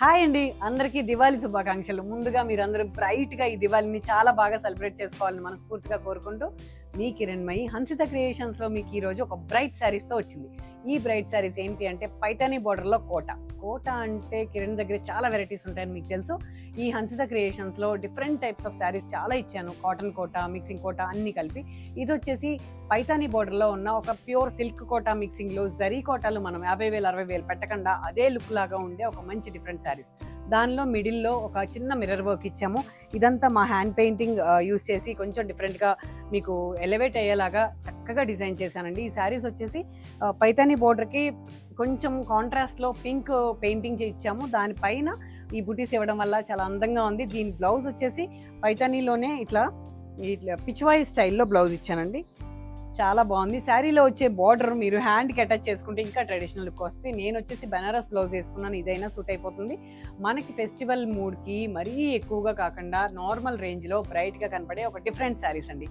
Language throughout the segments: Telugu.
హాయ్ అండి, అందరికీ దివాళీ శుభాకాంక్షలు. ముందుగా మీరందరూ బ్రైట్‌గా ఈ దివాళీని చాలా బాగా సెలబ్రేట్ చేసుకోవాలని మనస్ఫూర్తిగా కోరుకుంటూ, మీ కిరణ్మయి హన్సిత క్రియేషన్స్‌లో మీకు ఈరోజు ఒక బ్రైట్ శారీస్‌తో వచ్చింది. ఈ బ్రైట్ శారీస్ ఏంటి అంటే పైతానీ బోర్డర్‌లో కోట. కోట అంటే కిరణ్ దగ్గర చాలా వెరైటీస్ ఉంటాయని మీకు తెలుసు. ఈ హన్సిత క్రియేషన్స్‌లో డిఫరెంట్ టైప్స్ ఆఫ్ శారీస్ చాలా ఇచ్చాను. కాటన్ కోట, మిక్సింగ్ కోట అన్నీ కలిపి. ఇదొచ్చేసి పైతానీ బోర్డర్‌లో ఉన్న ఒక ప్యూర్ సిల్క్ కోట మిక్సింగ్‌లో జరీ కోటాలు మనం 50,000, 60,000 పెట్టకుండా అదే లుక్ లాగా ఉండే ఒక మంచి డిఫరెంట్ శారీస్. దానిలో మిడిల్‌లో ఒక చిన్న మిర్రర్ వర్క్ ఇచ్చాము. ఇదంతా మా హ్యాండ్ పెయింటింగ్ యూజ్ చేసి కొంచెం డిఫరెంట్‌గా మీకు ఎలివేట్ అయ్యేలాగా చక్కగా డిజైన్ చేశానండి. ఈ శారీస్ వచ్చేసి పైతానీ బోర్డర్‌కి కొంచెం కాంట్రాస్ట్‌లో పింక్ పెయింటింగ్ ఇచ్చాము. దానిపైన ఈ బుటీస్ ఇవ్వడం వల్ల చాలా అందంగా ఉంది. దీని బ్లౌజ్ వచ్చేసి పైతానీలోనే ఇట్లా పిచ్వాయి స్టైల్‌లో బ్లౌజ్ ఇచ్చానండి. చాలా బాగుంది. శారీలో వచ్చే బార్డర్ మీరు హ్యాండ్కి అటాచ్ చేసుకుంటే ఇంకా ట్రెడిషనల్ లుక్ వస్తుంది. నేను వచ్చేసి బనారస్ బ్లౌజ్ వేసుకున్నాను, ఇదైనా సూట్ అయిపోతుంది. మనకి ఫెస్టివల్ మూడ్కి మరీ ఎక్కువగా కాకుండా నార్మల్ రేంజ్లో బ్రైట్గా కనపడే ఒక డిఫరెంట్ శారీస్ అండి.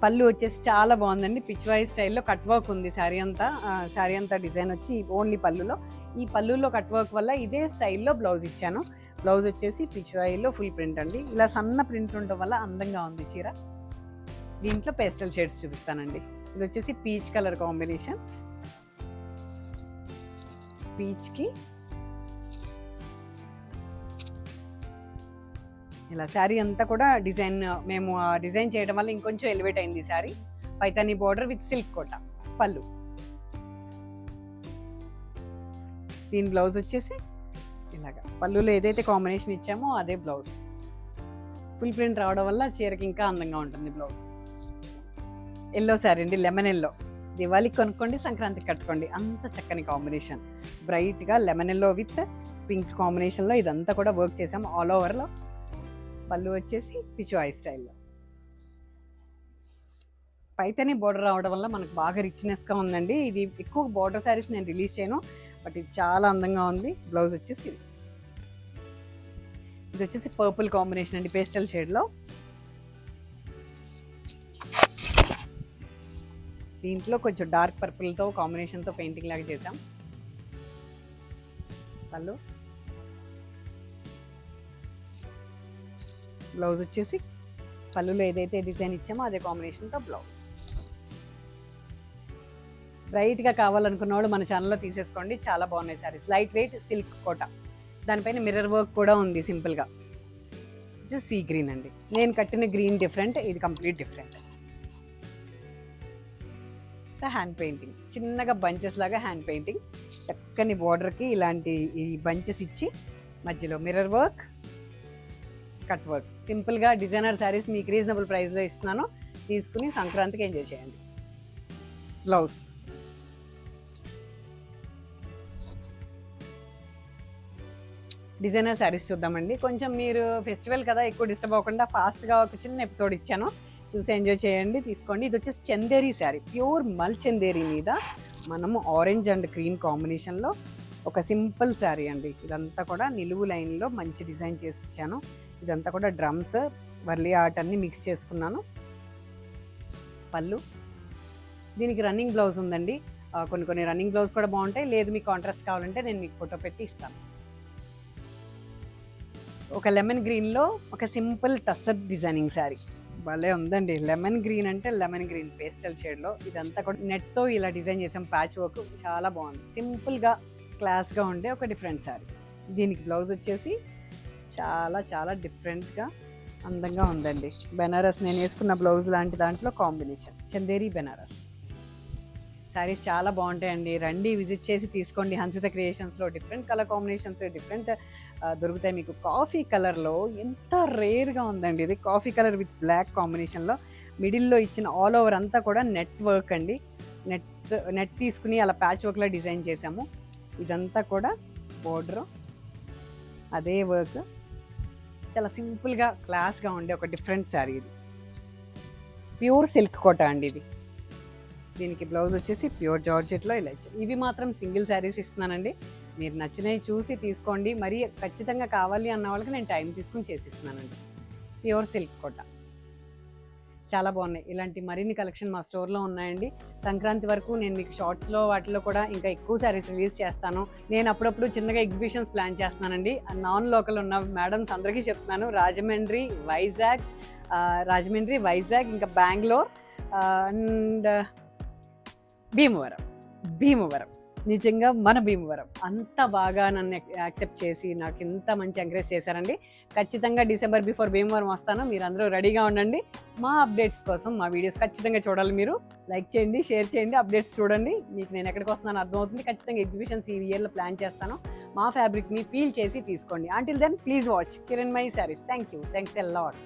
పళ్ళు వచ్చేసి చాలా బాగుందండి. పిచ్వాయి స్టైల్లో కట్ వర్క్ ఉంది. శారీ అంతా డిజైన్ వచ్చి ఓన్లీ పళ్ళులో. ఈ పళ్ళులో కట్ వర్క్ వల్ల ఇదే స్టైల్లో బ్లౌజ్ ఇచ్చాను. బ్లౌజ్ వచ్చేసి పిచ్వాయిలో ఫుల్ ప్రింట్ అండి. ఇలా సన్న ప్రింట్ ఉండడం వల్ల అందంగా ఉంది చీర. దీంట్లో పేస్టల్ షేడ్స్ చూపిస్తానండి. ఇది వచ్చేసి పీచ్ కలర్ కాంబినేషన్. పీచ్కి ఇలా శారీ అంతా కూడా డిజైన్ మేము డిజైన్ చేయడం వల్ల ఇంకొంచెం ఎలివేట్ అయింది ఈ sari. Paithani border with silk Kota పళ్ళు. దీని బ్లౌజ్ వచ్చేసి ఇలాగా పళ్ళులో ఏదైతే కాంబినేషన్ ఇచ్చామో అదే బ్లౌజ్. ఫుల్ ప్రింట్ రావడం వల్ల చీరకి ఇంకా అందంగా ఉంటుంది బ్లౌజ్. ఎల్లో శారీ అండి, లెమన్ ఎల్లో. దివాళీకి కొనుక్కోండి, సంక్రాంతికి కట్టుకోండి. అంత చక్కని కాంబినేషన్. బ్రైట్గా లెమన్ ఎల్లో విత్ పింక్ కాంబినేషన్లో ఇదంతా కూడా వర్క్ చేసాం ఆల్ ఓవర్లో. పళ్ళు వచ్చేసి పిచ్వాయి స్టైల్లో. పైతేనే బోర్డర్ రావడం వల్ల మనకు బాగా రిచ్నెస్గా ఉందండి. ఇది ఎక్కువ బోర్డర్ శారీస్ నేను రిలీజ్ చేయను, బట్ ఇది చాలా అందంగా ఉంది. బ్లౌజ్ వచ్చేసి ఇది వచ్చేసి పర్పుల్ కాంబినేషన్ అండి, పేస్టల్ షేడ్లో. దీంట్లో కొంచెం డార్క్ పర్పుల్తో కాంబినేషన్తో పెయింటింగ్ లాగా చేసాం. పళ్ళు, బ్లౌజ్ వచ్చేసి పళ్ళులో ఏదైతే డిజైన్ ఇచ్చామో అదే కాంబినేషన్తో బ్లౌజ్. బ్రైట్గా కావాలనుకున్న వాళ్ళు మన ఛానల్లో తీసేసుకోండి, చాలా బాగున్నాయి శారీస్. లైట్ వెయిట్ సిల్క్ కోట, దానిపైన మిర్రర్ వర్క్ కూడా ఉంది సింపుల్గా. సీ గ్రీన్ అండి. నేను కట్టిన గ్రీన్ డిఫరెంట్, ఇది కంప్లీట్ డిఫరెంట్. హ్యాండ్ పెయింటింగ్, చిన్నగా బంచెస్ లాగా హ్యాండ్ పెయింటింగ్. చక్కని బోర్డర్కి ఇలాంటి ఈ బంచెస్ ఇచ్చి మధ్యలో మిర్రర్ వర్క్, కట్ వర్క్. సింపుల్గా డిజైనర్ శారీస్ మీకు రీజనబుల్ ప్రైస్లో ఇస్తున్నాను, తీసుకుని సంక్రాంతికి ఎంజాయ్ చేయండి. బ్లౌజ్ డిజైనర్ శారీస్ చూద్దామండి. కొంచెం మీరు ఫెస్టివల్ కదా, ఎక్కువ డిస్టర్బ్ అవ్వకుండా ఫాస్ట్గా ఒక చిన్న ఎపిసోడ్ ఇచ్చాను, చూసి ఎంజాయ్ చేయండి, తీసుకోండి. ఇది వచ్చేసి చందేరి శారీ, ప్యూర్ మల్ చందేరి మీద మనము ఆరెంజ్ అండ్ క్రీమ్ కాంబినేషన్లో ఒక సింపుల్ శారీ అండి. ఇదంతా కూడా నిలువు లైన్లో మంచి డిజైన్ చేసి ఇచ్చాను. ఇదంతా కూడా డ్రమ్స్, వర్లీ ఆర్ట్ అన్నీ మిక్స్ చేసుకున్నాను. పళ్ళు, దీనికి రన్నింగ్ బ్లౌజ్ ఉందండి. కొన్ని రన్నింగ్ బ్లౌజ్ కూడా బాగుంటాయి, లేదు మీకు కాంట్రాస్ట్ కావాలంటే నేను మీకు ఫోటో పెట్టి ఇస్తాను. ఒక లెమన్ గ్రీన్లో ఒక సింపుల్ టస్సర్ డిజైనింగ్ శారీ, భలే ఉందండి. లెమన్ గ్రీన్ అంటే లెమన్ గ్రీన్ పేస్టల్ షేడ్లో. ఇదంతా కూడా నెట్తో ఇలా డిజైన్ చేసాం, ప్యాచ్ వర్క్, చాలా బాగుంది. సింపుల్గా క్లాస్గా ఉండే ఒక డిఫరెంట్ శారీ. దీనికి బ్లౌజ్ వచ్చేసి చాలా చాలా డిఫరెంట్గా అందంగా ఉందండి. బెనారస్ నేను వేసుకున్న బ్లౌజ్ లాంటి దాంట్లో కాంబినేషన్ చందేరి బెనారస్. శారీస్ చాలా బాగుంటాయండి, రండి విజిట్ చేసి తీసుకోండి. హన్సిత క్రియేషన్స్లో డిఫరెంట్ కలర్ కాంబినేషన్స్ డిఫరెంట్ దొరుకుతాయి మీకు. కాఫీ కలర్లో ఎంత రేర్గా ఉందండి ఇది. కాఫీ కలర్ విత్ బ్లాక్ కాంబినేషన్లో మిడిల్లో ఇచ్చిన ఆల్ ఓవర్ అంతా కూడా నెట్ వర్క్ అండి. నెట్ తీసుకుని అలా ప్యాచ్ వర్క్లో డిజైన్ చేసాము. ఇదంతా కూడా బోర్డర్, అదే వర్క్. చాలా సింపుల్గా క్లాస్గా ఉండే ఒక డిఫరెంట్ శారీ ఇది. ప్యూర్ సిల్క్ కోట అండి ఇది. దీనికి బ్లౌజ్ వచ్చేసి ప్యూర్ జార్జెట్లో ఇలా ఇచ్చాను. ఇవి మాత్రం సింగిల్ శారీస్ ఇస్తున్నానండి, మీరు నచ్చినవి చూసి తీసుకోండి. మరి ఖచ్చితంగా కావాలి అన్న వాళ్ళకి నేను టైం తీసుకుని చేసిస్తున్నానండి. ప్యూర్ సిల్క్ కోట, చాలా బాగున్నాయి. ఇలాంటి మరిన్ని కలెక్షన్ మా స్టోర్లో ఉన్నాయండి. సంక్రాంతి వరకు నేను మీకు షార్ట్స్లో వాటిలో కూడా ఇంకా ఎక్కువ శారీస్ రిలీజ్ చేస్తాను. నేను అప్పుడప్పుడు చిన్నగా ఎగ్జిబిషన్స్ ప్లాన్ చేస్తున్నానండి. నాన్ లోకల్ ఉన్న మేడమ్స్ అందరికీ చెప్తున్నాను, రాజమండ్రి, వైజాగ్, ఇంకా బెంగళూరు అండ్ భీమవరం. నిజంగా మన భీమవరం అంత బాగా నన్ను యాక్సెప్ట్ చేసి నాకు ఇంత మంచి ఎంకరేజ్ చేశారండి. ఖచ్చితంగా డిసెంబర్ బిఫోర్ భీమవరం వస్తాను. మీరు అందరూ రెడీగా ఉండండి. మా అప్డేట్స్ కోసం మా వీడియోస్ ఖచ్చితంగా చూడాలి. మీరు లైక్ చేయండి, షేర్ చేయండి, అప్డేట్స్ చూడండి. మీకు నేను ఎక్కడికి వస్తున్నాను అర్థమవుతుంది. ఖచ్చితంగా ఎగ్జిబిషన్స్ ఈ ఇయర్లో ప్లాన్ చేస్తాను. మా ఫ్యాబ్రిక్ని ఫీల్ చేసి తీసుకోండి. Until then please watch Kiranmayi saris. Thanks a lot.